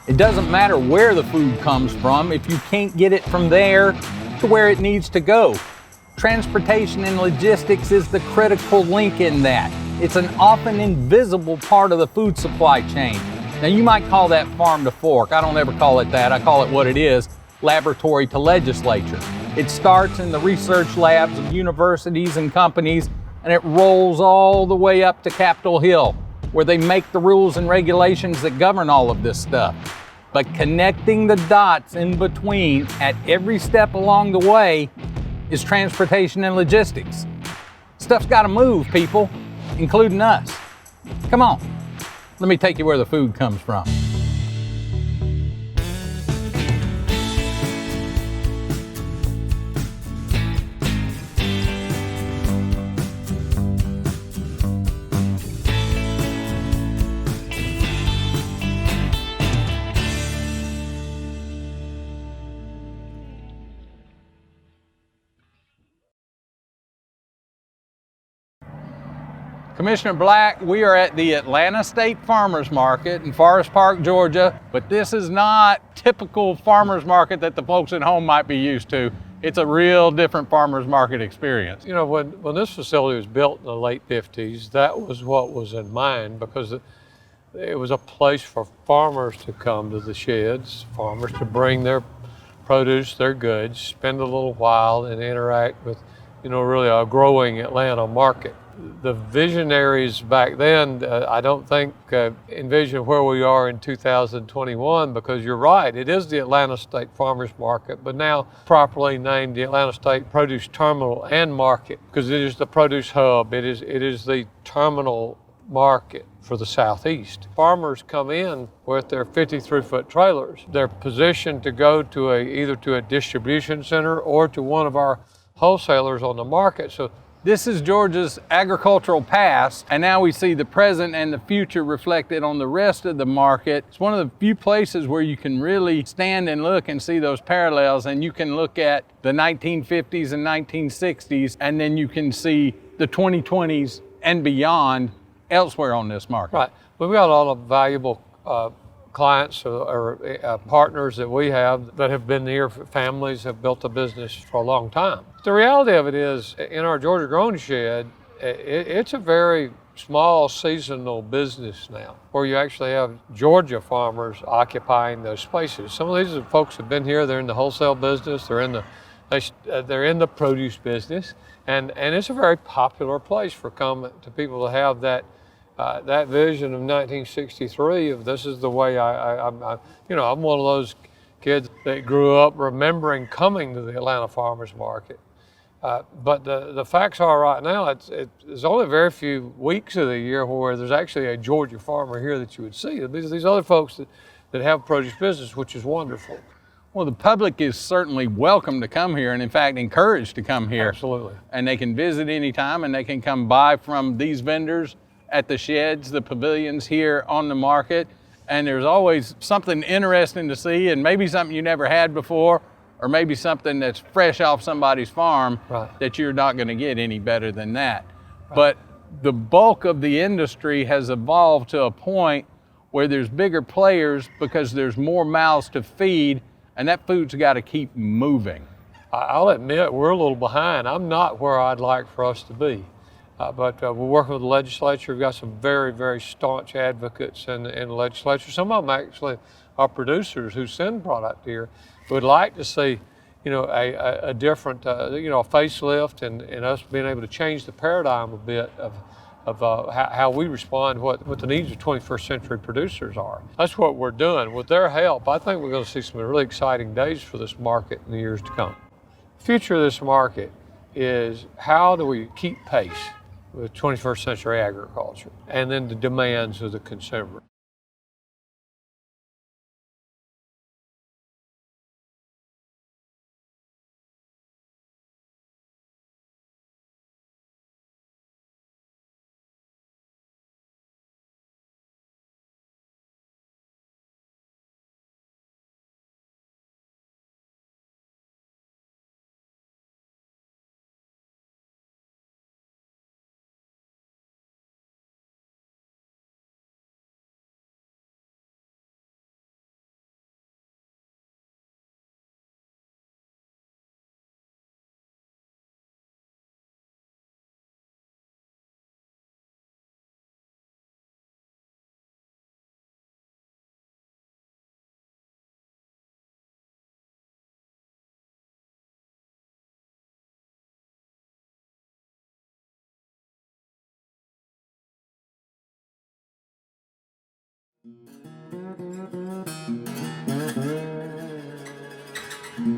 It doesn't matter where the food comes from if you can't get it from there to where it needs to go. Transportation and logistics is the critical link in that. It's an often invisible part of the food supply chain. Now you might call that farm to fork. I don't ever call it that. I call it what it is, laboratory to legislature. It starts in the research labs of universities and companies, and it rolls all the way up to Capitol Hill, where they make the rules and regulations that govern all of this stuff. But connecting the dots in between at every step along the way is transportation and logistics. Stuff's gotta move, people, including us. Come on, let me take you where the food comes from. Commissioner Black, we are at the Atlanta State Farmers Market in Forest Park, Georgia, but this is not typical farmers market that the folks at home might be used to. It's a real different farmers market experience. You know, when this facility was built in the late 50s, that was what was in mind, because it was a place for farmers to come to the sheds, farmers to bring their produce, their goods, spend a little while and interact with, you know, really a growing Atlanta market. The visionaries back then, I don't think envisioned where we are in 2021, because you're right, it is the Atlanta State Farmers Market, but now properly named the Atlanta State Produce Terminal and Market, because it is the produce hub, it is the terminal market for the Southeast. Farmers come in with their 53-foot trailers. They're positioned to go to either to a distribution center or to one of our wholesalers on the market. So this is Georgia's agricultural past, and now we see the present and the future reflected on the rest of the market. It's one of the few places where you can really stand and look and see those parallels, and you can look at the 1950s and 1960s, and then you can see the 2020s and beyond elsewhere on this market. Right. We've got a lot of valuable clients or partners that we have that have been here, families have built a business for a long time. The reality of it is, in our Georgia Grown Shed, it's a very small seasonal business now, where you actually have Georgia farmers occupying those spaces. Some of these folks have been here, they're in the wholesale business, they're in the produce business, and it's a very popular place for people to have that vision of 1963 of this is the way I'm one of those kids that grew up remembering coming to the Atlanta Farmers Market. But the facts are right now, there's only very few weeks of the year where there's actually a Georgia farmer here that you would see. These other folks that have produce business, which is wonderful. Well, the public is certainly welcome to come here, and in fact encouraged to come here. Absolutely. And they can visit anytime, and they can come buy from these vendors at the sheds, the pavilions here on the market. And there's always something interesting to see, and maybe something you never had before, or maybe something that's fresh off somebody's farm. Right. That you're not gonna get any better than that. Right. But the bulk of the industry has evolved to a point where there's bigger players because there's more mouths to feed, and that food's gotta keep moving. I'll admit we're a little behind. I'm not where I'd like for us to be. But we're working with the legislature. We've got some very, very staunch advocates in the legislature. Some of them actually are producers who send product here. We'd like to see, a different, a facelift and us being able to change the paradigm a bit of how we respond, what the needs of 21st century producers are. That's what we're doing. With their help, I think we're going to see some really exciting days for this market in the years to come. The future of this market is how do we keep pace with 21st century agriculture and then the demands of the consumer.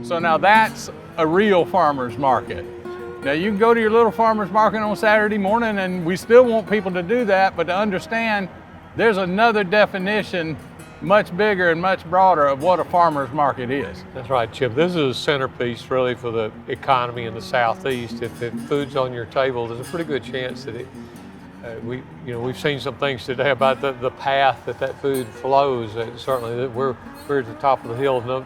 So now that's a real farmer's market. Now you can go to your little farmer's market on Saturday morning, and we still want people to do that, but to understand there's another definition much bigger and much broader of what a farmer's market is. That's right, Chip. This is a centerpiece really for the economy in the Southeast. If food's on your table, there's a pretty good chance that we've seen some things today about the path that food flows. Certainly, we're at the top of the hill. No,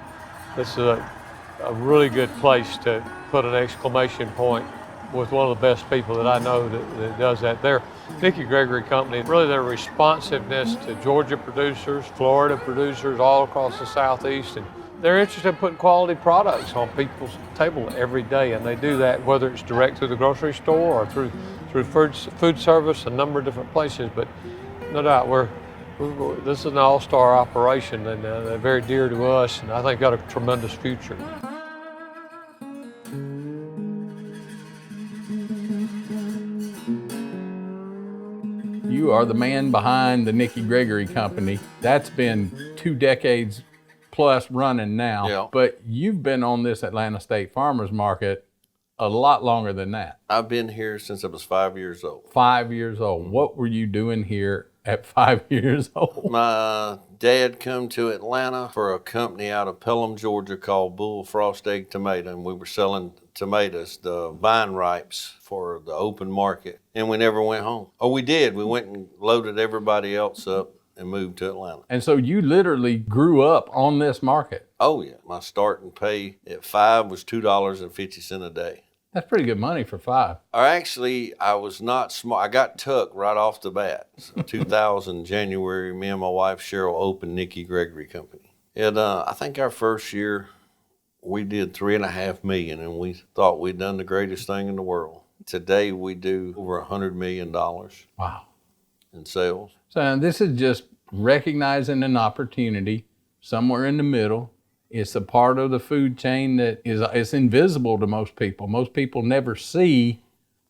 this is a really good place to put an exclamation point with one of the best people that I know that does that. They're Nickey Gregory Company. Really, their responsiveness to Georgia producers, Florida producers, all across the Southeast, and they're interested in putting quality products on people's table every day, and they do that whether it's direct through the grocery store or through food service, a number of different places. But no doubt, this is an all-star operation, and they're very dear to us, and I think got a tremendous future. You are the man behind the Nickey Gregory Company. That's been 2 decades plus running now, Yeah. But you've been on this Atlanta State Farmers Market a lot longer than that. I've been here since I was 5 years old. 5 years old. What were you doing here at 5 years old? My dad come to Atlanta for a company out of Pelham, Georgia called Bull Frost Egg Tomato, and we were selling tomatoes, the vine ripes for the open market, and we never went home. Oh, we did. We went and loaded everybody else up and moved to Atlanta. And so you literally grew up on this market. Oh, yeah. My starting pay at 5 was $2.50 a day. That's pretty good money for 5. Or actually, I was not smart. I got took right off the bat. So 2000 January, me and my wife Cheryl opened Nickey Gregory Company. And I think our first year we did $3.5 million, and we thought we'd done the greatest thing in the world. Today we do over $100 million. Wow. In sales. So this is just recognizing an opportunity somewhere in the middle. It's a part of the food chain that it's invisible to most people. Most people never see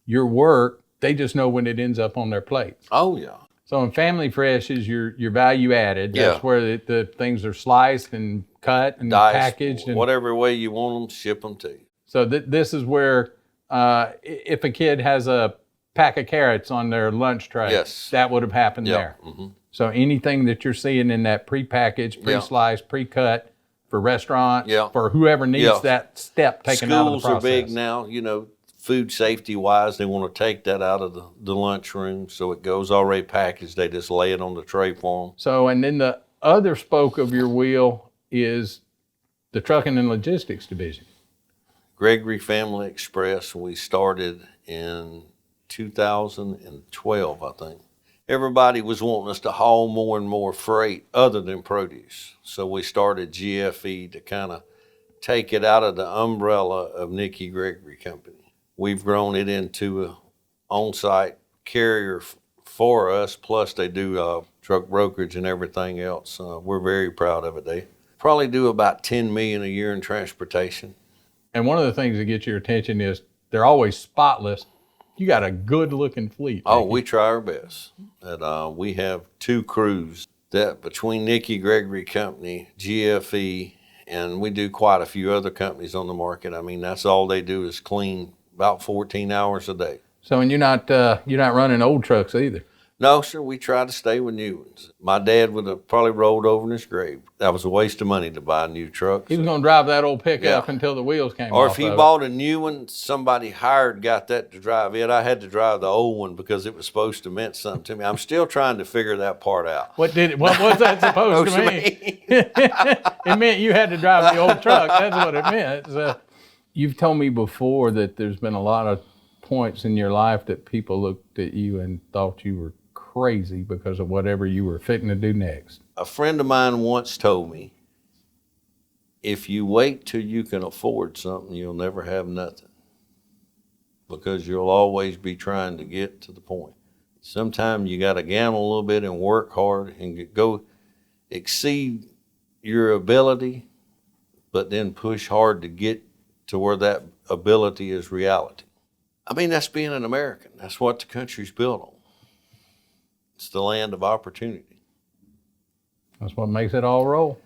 your work. They just know when it ends up on their plates. Oh, yeah. So in Family Fresh is your value added. That's where the things are sliced and cut and Diced, packaged. And whatever way you want them, ship them to you. so this is where if a kid has a pack of carrots on their lunch tray, Yes. that would have happened there. Mm-hmm. So anything that you're seeing in that prepackaged, pre-sliced, pre-cut for restaurants, for whoever needs that step taken out of the process. Schools are big now, food safety wise. They want to take that out of the lunchroom, so it goes already packaged. They just lay it on the tray for them. So, and then the other spoke of your wheel is the trucking and logistics division. Gregory Family Express, we started in 2012, I think. Everybody was wanting us to haul more and more freight other than produce. So we started GFE to kind of take it out of the umbrella of Nickey Gregory Company. We've grown it into an on-site carrier for us, plus they do truck brokerage and everything else. We're very proud of it. They probably do about $10 million a year in transportation. And one of the things that gets your attention is they're always spotless. You got a good-looking fleet. Oh, we try our best. We have 2 crews that between Nickey Gregory Company, GFE, and we do quite a few other companies on the market. I mean, that's all they do is clean about 14 hours a day. So, and you're not running old trucks either. No, sir, we try to stay with new ones. My dad would have probably rolled over in his grave. That was a waste of money to buy a new truck. He was going to drive that old pickup until the wheels came off. Or if he bought a new one, somebody hired got that to drive it. I had to drive the old one because it was supposed to mean something to me. I'm still trying to figure that part out. What was that supposed to mean? It meant you had to drive the old truck. That's what it meant. So, you've told me before that there's been a lot of points in your life that people looked at you and thought you were crazy because of whatever you were fitting to do next. A friend of mine once told me, if you wait till you can afford something, you'll never have nothing, because you'll always be trying to get to the point. Sometimes you got to gamble a little bit and work hard and go exceed your ability, but then push hard to get to where that ability is reality. I mean, that's being an American. That's what the country's built on. It's the land of opportunity. That's what makes it all roll.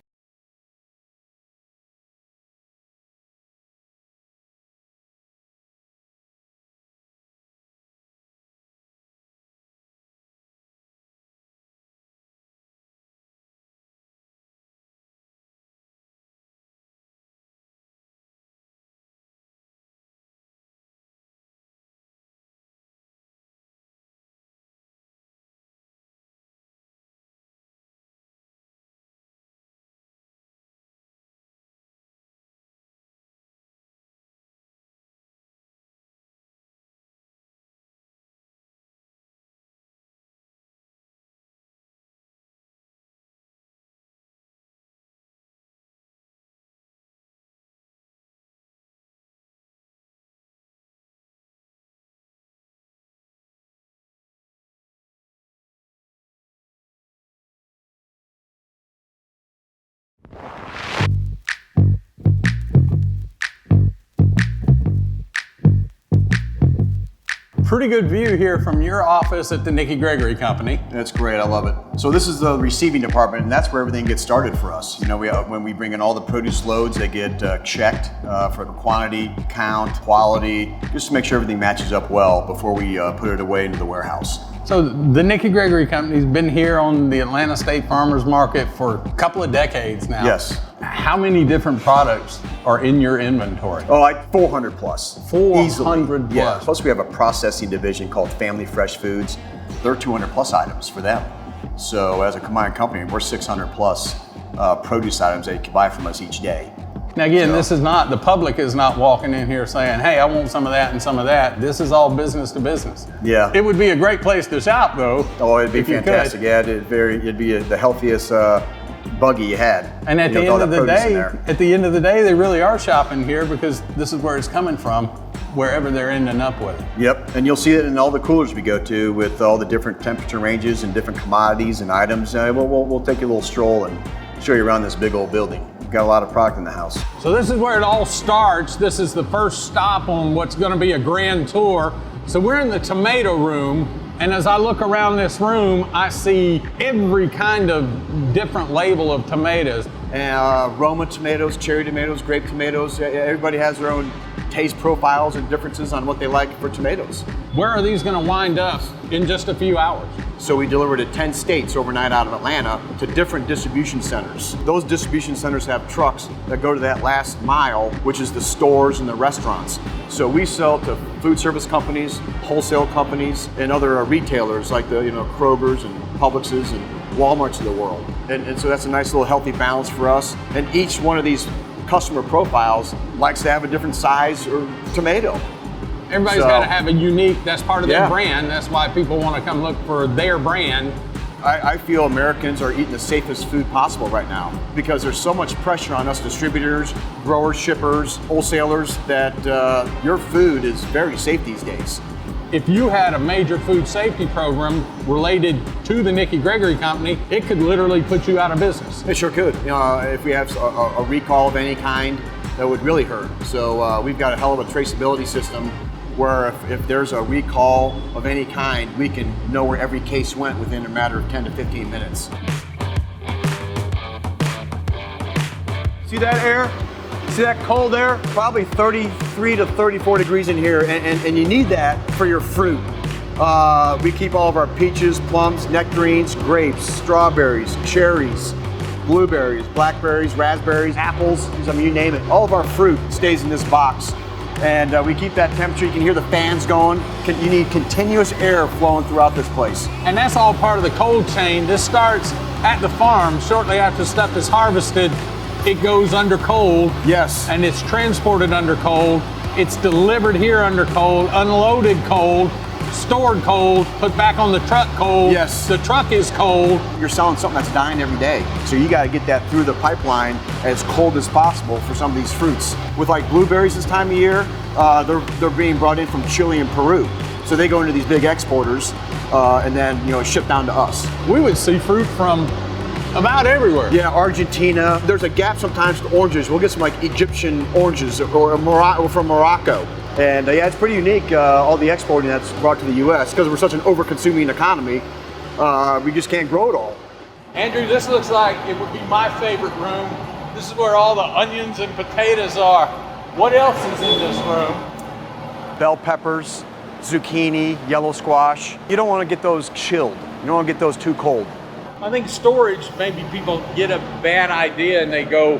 Pretty good view here from your office at the Nickey Gregory Company. That's great, I love it. So this is the receiving department, and that's where everything gets started for us. You know, when we bring in all the produce loads, they get checked for the quantity, count, quality, just to make sure everything matches up well before we put it away into the warehouse. So the Nickey Gregory Company's been here on the Atlanta State Farmers Market for a couple of decades now. Yes. How many different products are in your inventory? Oh, like 400 plus. 400 Easily. plus. Yeah. Plus we have a processing division called Family Fresh Foods. They're 200 plus items for them. So as a combined company, we're 600 plus produce items that you can buy from us each day. Now again, this is not, the public is not walking in here saying, hey, I want some of that and some of that. This is all business to business. Yeah. It would be a great place to shop though. Oh, it'd be fantastic. Yeah, it'd be the healthiest buggy you had. And at the end of the day, they really are shopping here because this is where it's coming from, wherever they're ending up with it. Yep, and you'll see it in all the coolers we go to with all the different temperature ranges and different commodities and items. We'll take you a little stroll and show you around this big old building. We've got a lot of product in the house. So this is where it all starts. This is the first stop on what's going to be a grand tour. So we're in the tomato room, and as I look around this room, I see every kind of different label of tomatoes. Roma tomatoes, cherry tomatoes, grape tomatoes. Everybody has their own taste profiles and differences on what they like for tomatoes. Where are these going to wind up in just a few hours? So we deliver to 10 states overnight out of Atlanta to different distribution centers. Those distribution centers have trucks that go to that last mile, which is the stores and the restaurants. So we sell to food service companies, wholesale companies, and other retailers like the Kroger's and Publix's and Walmart's of the world. And so that's a nice little healthy balance for us. And each one of these customer profiles likes to have a different size or tomato. Everybody's got to have a unique, that's part of their brand. That's why people want to come look for their brand. I feel Americans are eating the safest food possible right now because there's so much pressure on us distributors, growers, shippers, wholesalers that your food is very safe these days. If you had a major food safety program related to the Nickey Gregory Company, it could literally put you out of business. It sure could. If we have a recall of any kind, that would really hurt. So we've got a hell of a traceability system where if there's a recall of any kind, we can know where every case went within a matter of 10 to 15 minutes. See that air? See that cold air? Probably 33 to 34 degrees in here, and you need that for your fruit. We keep all of our peaches, plums, nectarines, grapes, strawberries, cherries, blueberries, blackberries, raspberries, apples, you name it. All of our fruit stays in this box. And we keep that temperature. You can hear the fans going. You need continuous air flowing throughout this place. And that's all part of the cold chain. This starts at the farm. Shortly after stuff is harvested, it goes under cold. Yes. And it's transported under cold. It's delivered here under cold, unloaded cold, stored cold, put back on the truck cold. Yes. The truck is cold. You're selling something that's dying every day. So you got to get that through the pipeline as cold as possible for some of these fruits. With like blueberries this time of year, they're being brought in from Chile and Peru. So they go into these big exporters and then shipped down to us. We would see fruit from about everywhere. Yeah, Argentina. There's a gap sometimes with oranges. We'll get some like Egyptian oranges or from Morocco. And yeah, it's pretty unique, all the exporting that's brought to the U.S. because we're such an over-consuming economy. We just can't grow it all. Andrew, this looks like it would be my favorite room. This is where all the onions and potatoes are. What else is in this room? Bell peppers, zucchini, yellow squash. You don't want to get those chilled. You don't want to get those too cold. I think storage, maybe people get a bad idea and they go,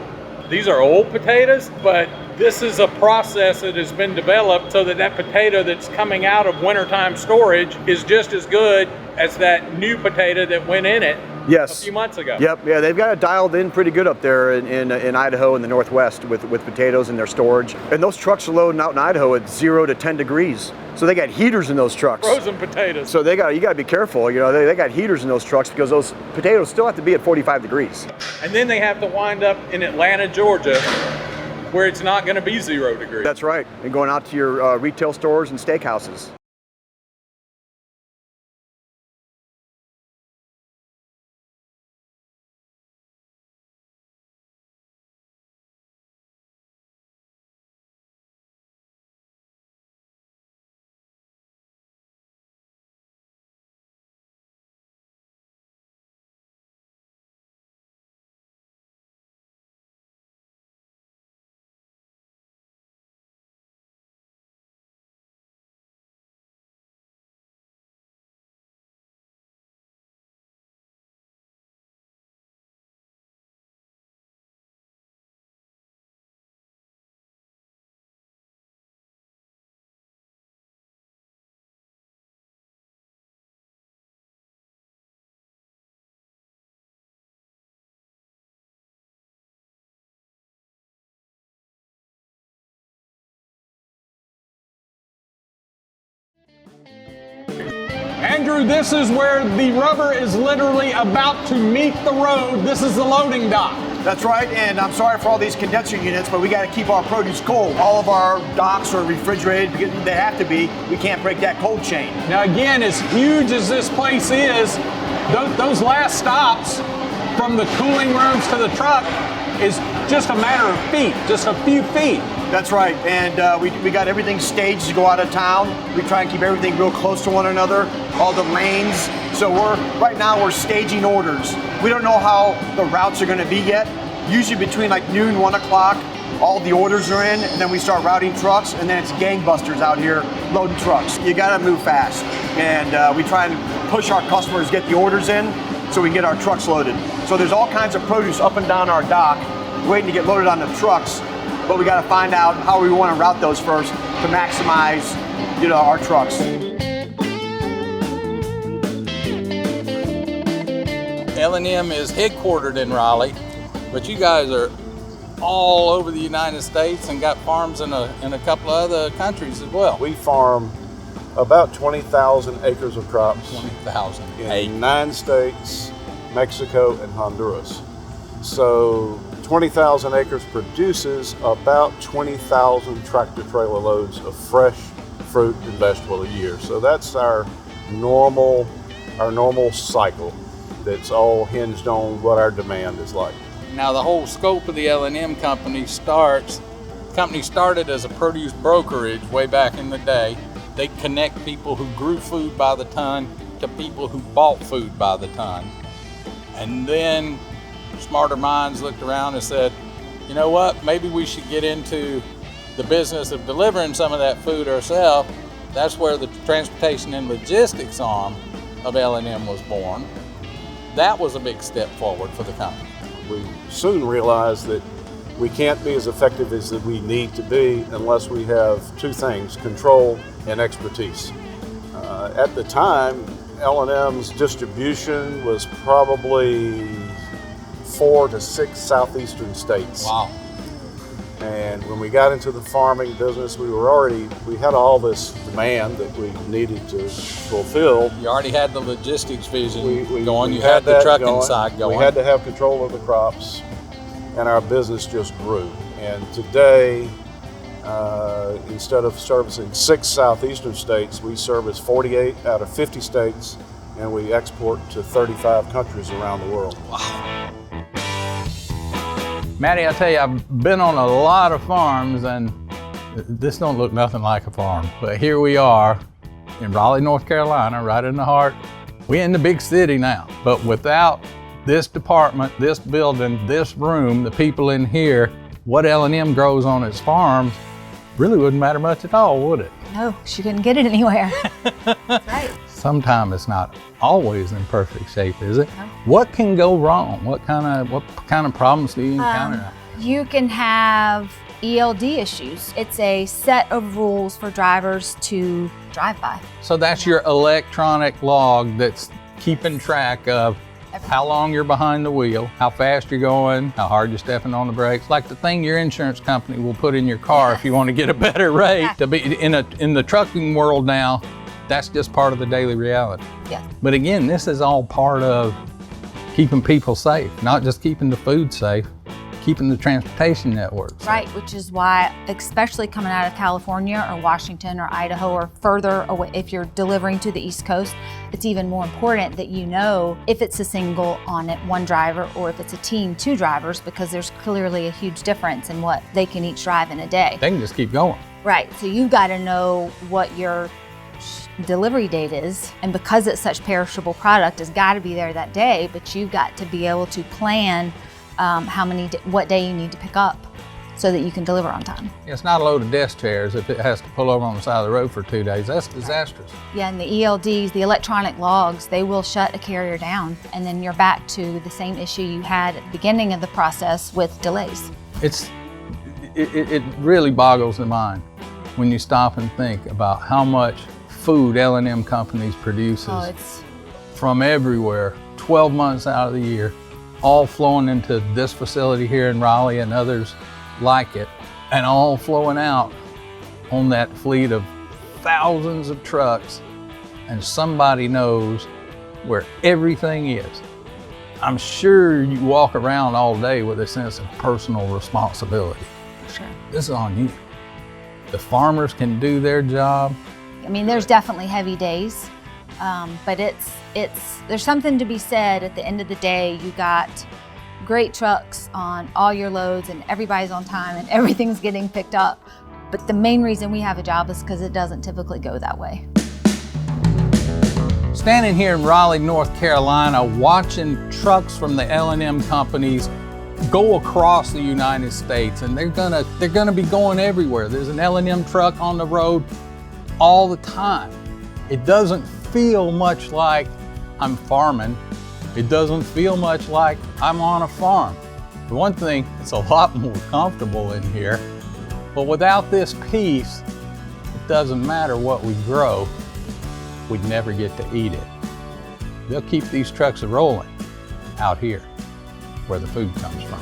these are old potatoes, but this is a process that has been developed so that that potato that's coming out of wintertime storage is just as good as that new potato that went in it a few months ago. Yep, yeah, they've got it dialed in pretty good up there in Idaho in the Northwest with potatoes in their storage. And those trucks are loading out in Idaho at 0 to 10 degrees. So they got heaters in those trucks. Frozen potatoes. So you gotta be careful, you know, they got heaters in those trucks because those potatoes still have to be at 45 degrees. And then they have to wind up in Atlanta, Georgia, where it's not gonna be 0 degrees. That's right, and going out to your retail stores and steakhouses. Andrew, this is where the rubber is literally about to meet the road. This is the loading dock. That's right, and I'm sorry for all these condenser units, but we got to keep our produce cold. All of our docks are refrigerated because they have to be. We can't break that cold chain. Now again, as huge as this place is, those last stops from the cooling rooms to the truck is just a matter of feet, just a few feet. That's right, and we got everything staged to go out of town. We try and keep everything real close to one another, all the lanes. So right now we're staging orders. We don't know how the routes are gonna be yet. Usually between like noon, 1 o'clock, all the orders are in, and then we start routing trucks, and then it's gangbusters out here loading trucks. You gotta move fast, and we try and push our customers to get the orders in so we can get our trucks loaded. So there's all kinds of produce up and down our dock waiting to get loaded on the trucks, but we got to find out how we want to route those first to maximize, you know, our trucks. L&M is headquartered in Raleigh, but you guys are all over the United States and got farms in a couple of other countries as well. We farm about 20,000 acres of crops 20,000 in 9 states, Mexico, and Honduras. So 20,000 acres produces about 20,000 tractor-trailer loads of fresh fruit and vegetable a year. So that's our normal cycle that's all hinged on what our demand is like. Now the whole scope of the L&M Company company started as a produce brokerage way back in the day. They connect people who grew food by the ton to people who bought food by the ton. And then smarter minds looked around and said, you know what, maybe we should get into the business of delivering some of that food ourselves. That's where the transportation and logistics arm of L&M was born. That was a big step forward for the company. We soon realized that we can't be as effective as we need to be unless we have 2 things, control and expertise. At the time, L&M's distribution was probably 4 to 6 southeastern states. Wow. And when we got into the farming business, we had all this demand that we needed to fulfill. You already had the logistics vision going. You had the trucking side going. We had to have control of the crops, and our business just grew. And today, instead of servicing 6 southeastern states, we service 48 out of 50 states, and we export to 35 countries around the world. Wow. Matty, I tell you, I've been on a lot of farms, and this don't look nothing like a farm. But here we are in Raleigh, North Carolina, right in the heart. We're in the big city now, but without this department, this building, this room, the people in here, what L&M grows on its farms, really wouldn't matter much at all, would it? No, she couldn't get it anywhere. That's right. Sometimes it's not always in perfect shape, is it? No. What can go wrong? What kind of problems do you encounter? You can have ELD issues. It's a set of rules for drivers to drive by. So that's your electronic log that's keeping track of how long you're behind the wheel, how fast you're going, how hard you're stepping on the brakes, like the thing your insurance company will put in your car if you want to get a better rate. To be in the trucking world now, that's just part of the daily reality. Yeah. But again, this is all part of keeping people safe, not just keeping the food safe, keeping the transportation network safe. Right, which is why, especially coming out of California or Washington or Idaho or further away, if you're delivering to the East Coast, it's even more important that you know if it's a single on it, one driver, or if it's a team, two drivers, because there's clearly a huge difference in what they can each drive in a day. They can just keep going. Right, so you've got to know what your delivery date is, and because it's such perishable product, it's got to be there that day, but you've got to be able to plan what day you need to pick up so that you can deliver on time. It's not a load of desk chairs if it has to pull over on the side of the road for 2 days. That's disastrous. Yeah, and the ELDs, the electronic logs, they will shut a carrier down, and then you're back to the same issue you had at the beginning of the process with delays. It really boggles the mind when you stop and think about how much food L&M Companies produces from everywhere, 12 months out of the year, all flowing into this facility here in Raleigh and others like it, and all flowing out on that fleet of thousands of trucks, and somebody knows where everything is. I'm sure you walk around all day with a sense of personal responsibility. Sure. This is on you. The farmers can do their job. I mean, there's definitely heavy days, but there's something to be said at the end of the day. You got great trucks on all your loads and everybody's on time and everything's getting picked up. But the main reason we have a job is because it doesn't typically go that way. Standing here in Raleigh, North Carolina, watching trucks from the L&M Companies go across the United States, and they're gonna be going everywhere. There's an L&M truck on the road all the time. It doesn't feel much like I'm farming. It doesn't feel much like I'm on a farm. For one thing, it's a lot more comfortable in here, but without this piece, it doesn't matter what we grow, we'd never get to eat it. They'll keep these trucks rolling out here where the food comes from.